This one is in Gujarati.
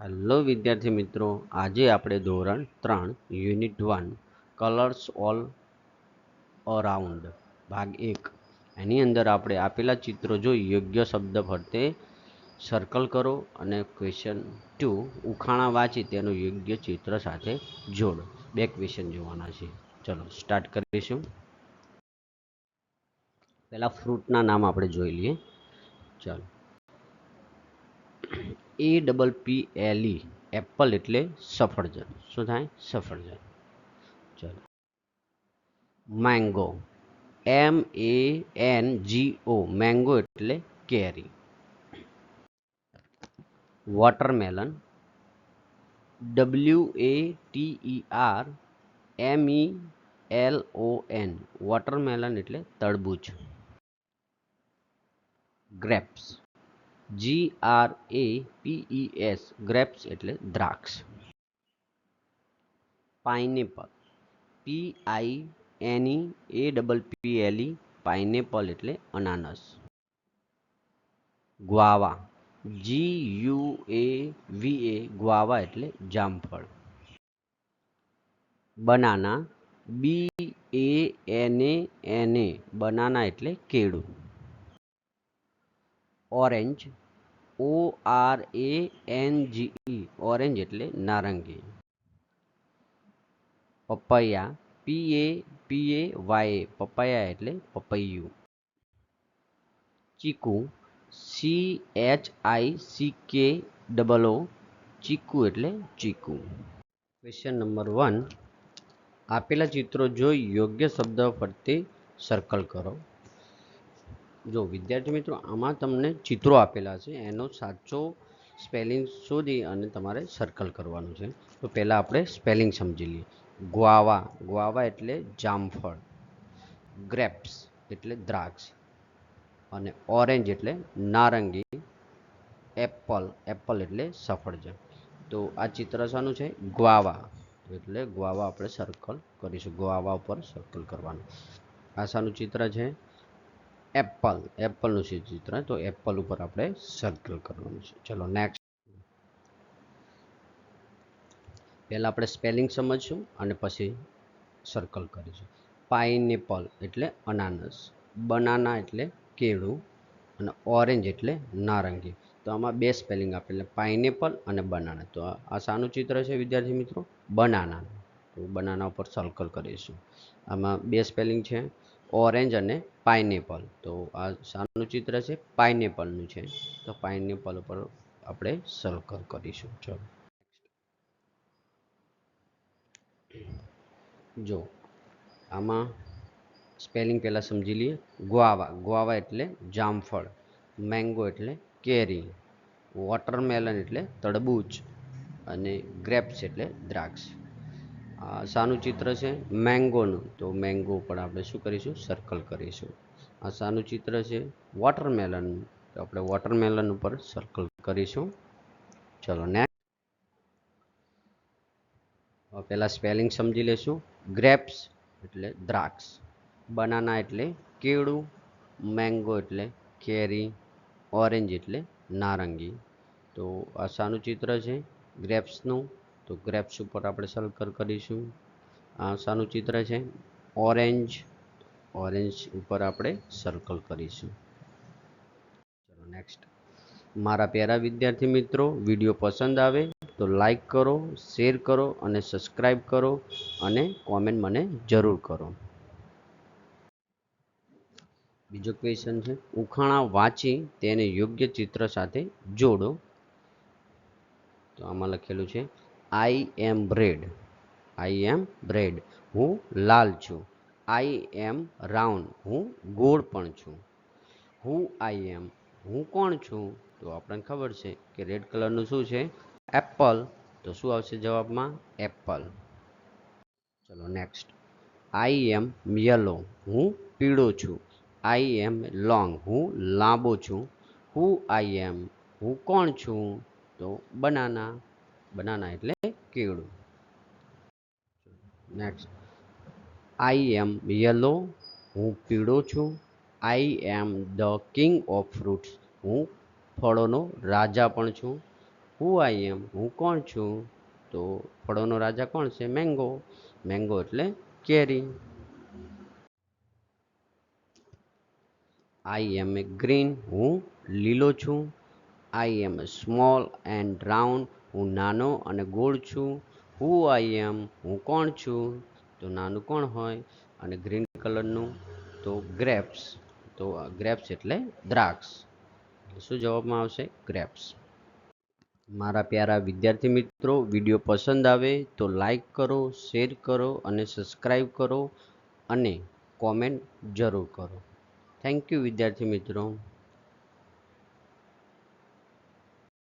હેલો વિદ્યાર્થી મિત્રો, આજે આપણે ધોરણ 3 યુનિટ 1 કલર્સ ઓલ અરાઉન્ડ ભાગ 1 એની અંદર આપણે આપેલા ચિત્રો જોઈ યોગ્ય શબ્દ ફરતે સર્કલ કરો અને ક્વેશ્ચન 2 ઉખાણા વાંચી તેનું યોગ્ય ચિત્ર સાથે જોડ. બે ક્વેશ્ચન જોવાના છે. ચલો સ્ટાર્ટ કરીશું. પહેલા ફ્રૂટના નામ આપણે જોઈ લઈએ. ચાલો, APPLE એપલ એટલે સફરજન. શું થાય? સફરજન. ચલો, મેંગો MANGO મેંગો એટલે કેરી. વોટરમેલન WATERMELON વોટરમેલન એટલે તરબૂચ. ગ્રેપ્સ GRAPES ગ્રેપ્સ એટલે દ્રાક્ષ. પાઇનેપલ PINEAPPLE પાઇનેપલ એટલે અનાનસ. ગ્વાવા GUAVA ગ્વાવા એટલે જામફળ. બનાના BANANA બનાના એટલે કેળું. ઓરેન્જ ORANGE ઓરેન્જ એટલે નારંગી. પપૈયા PAPAYA પપૈયા એટલે પપૈયું. ચીકુ CHICKOO ચીકુ એટલે ચીકુ. ક્વેશ્ચન નંબર 1, આપેલા ચિત્રો જોઈ યોગ્ય શબ્દ ફરતે સર્કલ કરો. જો વિદ્યાર્થી મિત્રો, આમાં તમને ચિત્રો આપેલા છે, એનો સાચો સ્પેલિંગ શોધી અને તમારે સર્કલ કરવાનું છે. તો પહેલાં આપણે સ્પેલિંગ સમજી લઈએ. ગ્વાવા એટલે જામફળ. ગ્રેપ્સ એટલે દ્રાક્ષ. અને ઓરેન્જ એટલે નારંગી. એપલ એટલે સફરજન. તો આ ચિત્ર શાનું છે? ગ્વાવા. એટલે ગ્વાવા આપણે સર્કલ કરીશું. ગ્વાવા ઉપર સર્કલ કરવાનું. આ શાનું ચિત્ર છે? એપલનું ચિત્ર. તો એપલ ઉપર આપણે સર્કલ કરવાનું છે. ચલો નેક્સ્ટ. પહેલાં આપણે સ્પેલિંગ સમજશું અને પછી સર્કલ કરીશું. પાઇનેપલ એટલે અનાનસ. બનાના એટલે કેળું. અને ઓરેન્જ એટલે નારંગી. તો આમાં બે સ્પેલિંગ આપેલા, પાઇનેપલ અને બનાના. તો આ શાનું ચિત્ર છે વિદ્યાર્થી મિત્રો? બનાના. તો બનાના ઉપર સર્કલ કરીશું. આમાં બે સ્પેલિંગ છે, ઓરેન્જ અને પાઇનેપલ. તો આ શાનું ચિત્ર છે? પાઇનેપલનું છે. તો પાઇનેપલ ઉપર આપણે સર્કલ કરીશું. ચલો, જો આમાં સ્પેલિંગ પહેલાં સમજી લઈએ. ગ્વાવા એટલે જામફળ. મેંગો એટલે કેરી. વોટરમેલન એટલે તરબૂચ. અને ગ્રેપ્સ એટલે દ્રાક્ષ. શાનું ચિત્ર છે? મેંગોનું. તો મેંગો ઉપર આપણે શું કરીશું? સર્કલ કરીશું. આ શાનું ચિત્ર છે? વોટરમેલન. તો આપણે વોટરમેલન ઉપર સર્કલ કરીશું. ચલો નેક્સ્ટ. પહેલાં સ્પેલિંગ સમજી લેશું. ગ્રેપ્સ એટલે દ્રાક્ષ. બનાના એટલે કેળું. મેંગો એટલે કેરી. ઓરેન્જ એટલે નારંગી. તો આ શાનું ચિત્ર છે? ગ્રેપ્સનું. તો ગ્રેપ્સ ઉપર આપણે સર્કલ કરીશું. આ શાનું ચિત્ર છે? ઓરેન્જ ઉપર આપણે સર્કલ કરીશું. ચલો નેક્સ્ટ. મારા પ્યારા વિદ્યાર્થી મિત્રો, વિડીયો પસંદ આવે તો લાઈક કરો, શેર કરો અને સબસ્ક્રાઈબ કરો અને કોમેન્ટ મને જરૂર કરો. બીજો ક્વેશ્ચન છે, ઉખાણા વાંચી તેને યોગ્ય ચિત્ર સાથે જોડો. તો આમાં લખેલું છે, આઈ એમ બ્રેડ. હું લાલ છું. I M round. હું ગોળ પણ છું. હું કોણ છું? તો આપણને ખબર છે કે રેડ કલરનું શું છે? એપલ. તો શું આવશે જવાબમાં? એપલ. ચલો નેક્સ્ટ. આઈ એમ યલો. હું પીળો છું. I M long. હું લાંબો છું. હું કોણ છું? તો બનાના એટલે કેળું. નેક્સ્ટ. આઈ એમ યલો. હું પીળો છું. I am the king of fruits. હું ફળોનો રાજા પણ છું. હુ આઈ એમ હું કોણ છું? તો ફળોનો રાજા કોણ છે? મેંગો. મેંગો એટલે કેરી. આઈ એમ એ ગ્રીન હું લીલો છું. I M A small and round હું નાનો અને ગોળ છું. હુ આઈ એમ હું કોણ છું? તો નાનું કોણ હોય અને ગ્રીન કલરનું? તો ગ્રેપ્સ. તો ગ્રેપ્સ એટલે દ્રાક્ષ. શું જવાબમાં આવશે? ગ્રેપ્સ. મારા પ્યારા વિદ્યાર્થી મિત્રો, વિડીયો પસંદ આવે તો લાઈક કરો, શેર કરો અને સબસ્ક્રાઈબ કરો અને કોમેન્ટ જરૂર કરો. થેન્ક યુ વિદ્યાર્થી મિત્રો.